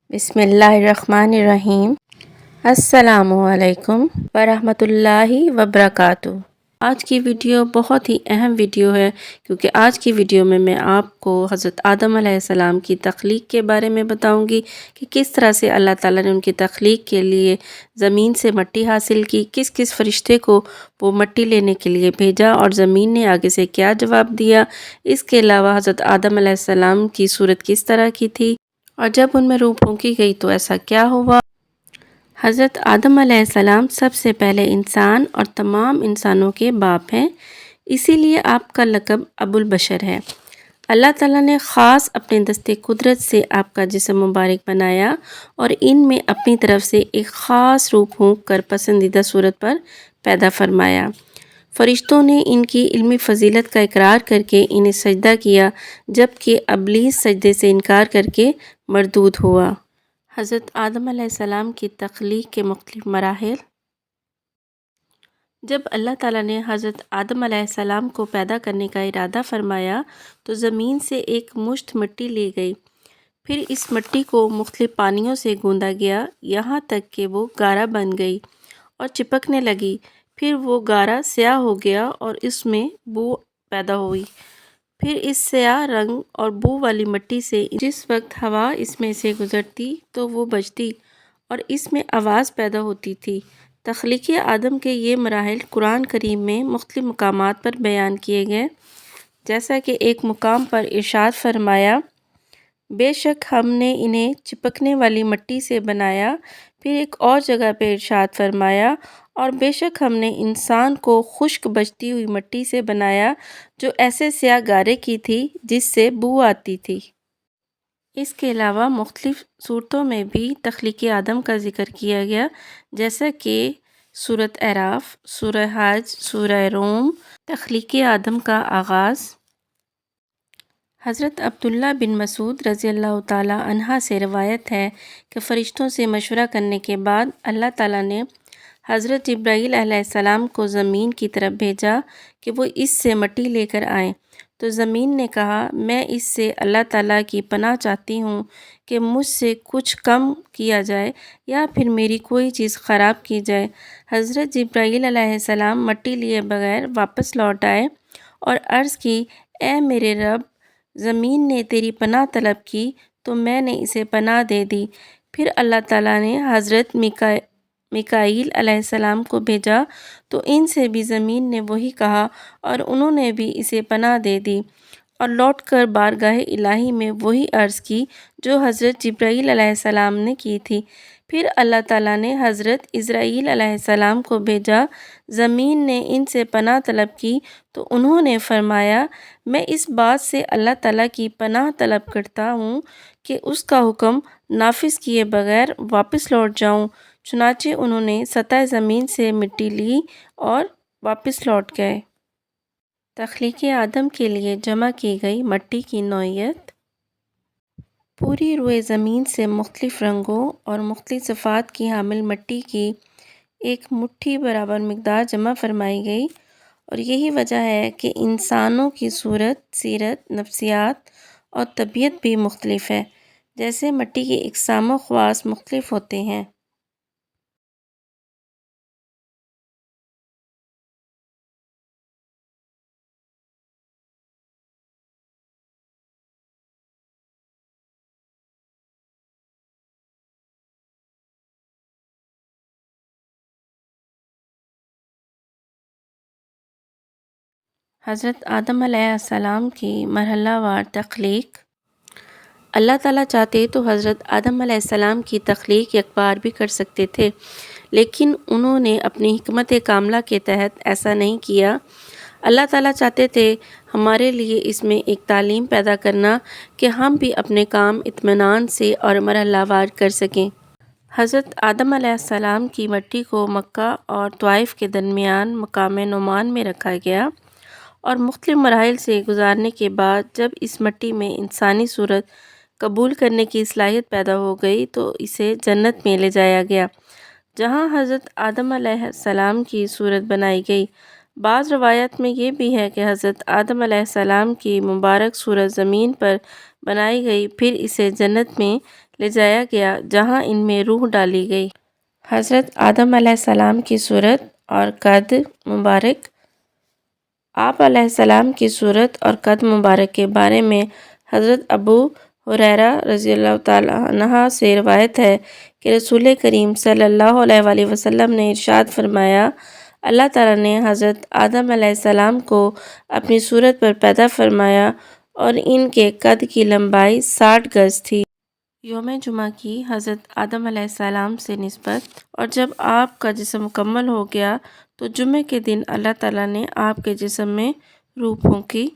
بسم اللہ الرحمن الرحیم۔ السلام علیکم ورحمۃ اللہ وبرکاتہ۔ آج کی ویڈیو بہت ہی اہم ویڈیو ہے، کیونکہ آج کی ویڈیو میں آپ کو حضرت آدم علیہ السلام کی تخلیق کے بارے میں بتاؤں گی کہ کس طرح سے اللہ تعالیٰ نے ان کی تخلیق کے لیے زمین سے مٹی حاصل کی، کس کس فرشتے کو وہ مٹی لینے کے لیے بھیجا اور زمین نے آگے سے کیا جواب دیا۔ اس کے علاوہ حضرت آدم علیہ السلام کی صورت کس طرح کی تھی، اور جب ان میں روح پھونکی گئی تو ایسا کیا ہوا۔ حضرت آدم علیہ السلام سب سے پہلے انسان اور تمام انسانوں کے باپ ہیں، اسی لیے آپ کا لقب ابو البشر ہے۔ اللہ تعالیٰ نے خاص اپنے دستے قدرت سے آپ کا جسم مبارک بنایا اور ان میں اپنی طرف سے ایک خاص روح پھونک کر پسندیدہ صورت پر پیدا فرمایا۔ فرشتوں نے ان کی علمی فضیلت کا اقرار کر کے انہیں سجدہ کیا، جبکہ ابلیس سجدے سے انکار کر کے مردود ہوا۔ حضرت آدم علیہ السلام کی تخلیق کے مختلف مراحل۔ جب اللہ تعالیٰ نے حضرت آدم علیہ السلام کو پیدا کرنے کا ارادہ فرمایا تو زمین سے ایک مشت مٹی لی گئی، پھر اس مٹی کو مختلف پانیوں سے گوندا گیا یہاں تک کہ وہ گارا بن گئی اور چپکنے لگی، پھر وہ گارا سیاہ ہو گیا اور اس میں بو پیدا ہوئی۔ پھر اس سیاہ رنگ اور بو والی مٹی سے جس وقت ہوا اس میں سے گزرتی تو وہ بجتی اور اس میں آواز پیدا ہوتی تھی۔ تخلیق آدم کے یہ مراحل قرآن کریم میں مختلف مقامات پر بیان کیے گئے، جیسا کہ ایک مقام پر ارشاد فرمایا، بے شک ہم نے انہیں چپکنے والی مٹی سے بنایا۔ پھر ایک اور جگہ پہ ارشاد فرمایا، اور بے شک ہم نے انسان کو خشک بجتی ہوئی مٹی سے بنایا جو ایسے سیاہ گارے کی تھی جس سے بو آتی تھی۔ اس کے علاوہ مختلف صورتوں میں بھی تخلیق آدم کا ذکر کیا گیا، جیسا کہ سورۃ اعراف، سورہ حج، سورہ روم۔ تخلیق آدم کا آغاز۔ حضرت عبداللہ بن مسعود رضی اللہ تعالیٰ عنہ سے روایت ہے کہ فرشتوں سے مشورہ کرنے کے بعد اللہ تعالیٰ نے حضرت جبرائیل علیہ السلام کو زمین کی طرف بھیجا کہ وہ اس سے مٹی لے کر آئیں، تو زمین نے کہا، میں اس سے اللہ تعالیٰ کی پناہ چاہتی ہوں کہ مجھ سے کچھ کم کیا جائے یا پھر میری کوئی چیز خراب کی جائے۔ حضرت جبرائیل علیہ السلام مٹی لیے بغیر واپس لوٹ آئے اور عرض کی، اے میرے رب، زمین نے تیری پناہ طلب کی تو میں نے اسے پناہ دے دی۔ پھر اللہ تعالیٰ نے حضرت میکائیل علیہ السلام کو بھیجا تو ان سے بھی زمین نے وہی کہا اور انہوں نے بھی اسے پناہ دے دی اور لوٹ کر بارگاہ الہی میں وہی عرض کی جو حضرت جبرائیل علیہ السلام نے کی تھی۔ پھر اللہ تعالیٰ نے حضرت اسرائیل علیہ السلام کو بھیجا، زمین نے ان سے پناہ طلب کی تو انہوں نے فرمایا، میں اس بات سے اللہ تعالیٰ کی پناہ طلب کرتا ہوں کہ اس کا حکم نافذ کیے بغیر واپس لوٹ جاؤں۔ چنانچہ انہوں نے سطح زمین سے مٹی لی اور واپس لوٹ گئے۔ تخلیق آدم کے لیے جمع کی گئی مٹی کی نوعیت۔ پوری روئے زمین سے مختلف رنگوں اور مختلف صفات کی حامل مٹی کی ایک مٹھی برابر مقدار جمع فرمائی گئی، اور یہی وجہ ہے کہ انسانوں کی صورت، سیرت، نفسیات اور طبیعت بھی مختلف ہے، جیسے مٹی کی اقسام و خواص مختلف ہوتے ہیں۔ حضرت آدم علیہ السلام کی مرحلہ وار تخلیق۔ اللہ تعالیٰ چاہتے تو حضرت آدم علیہ السلام کی تخلیق یک بار بھی کر سکتے تھے، لیکن انہوں نے اپنی حکمت کاملہ کے تحت ایسا نہیں کیا۔ اللہ تعالیٰ چاہتے تھے ہمارے لیے اس میں ایک تعلیم پیدا کرنا کہ ہم بھی اپنے کام اطمینان سے اور مرحلہ وار کر سکیں۔ حضرت آدم علیہ السلام کی مٹی کو مکہ اور طائف کے درمیان مقام نعمان میں رکھا گیا، اور مختلف مراحل سے گزارنے کے بعد جب اس مٹی میں انسانی صورت قبول کرنے کی صلاحیت پیدا ہو گئی تو اسے جنت میں لے جایا گیا، جہاں حضرت آدم علیہ السلام کی صورت بنائی گئی۔ بعض روایات میں یہ بھی ہے کہ حضرت آدم علیہ السلام کی مبارک صورت زمین پر بنائی گئی، پھر اسے جنت میں لے جایا گیا جہاں ان میں روح ڈالی گئی۔ حضرت آدم علیہ السلام کی صورت اور قد مبارک۔ آپ علیہ السلام کی صورت اور قد مبارک کے بارے میں حضرت ابو ہریرہ رضی اللہ تعالیٰ عنہ سے روایت ہے کہ رسول کریم صلی اللہ علیہ وآلہ وسلم نے ارشاد فرمایا، اللہ تعالیٰ نے حضرت آدم علیہ السلام کو اپنی صورت پر پیدا فرمایا اور ان کے قد کی لمبائی 60 گز تھی۔ یوم جمعہ کی حضرت آدم علیہ السلام سے نسبت۔ اور جب آپ کا جسم مکمل ہو گیا تو جمعے کے دن اللہ تعالیٰ نے آپ کے جسم میں روح پھونکی۔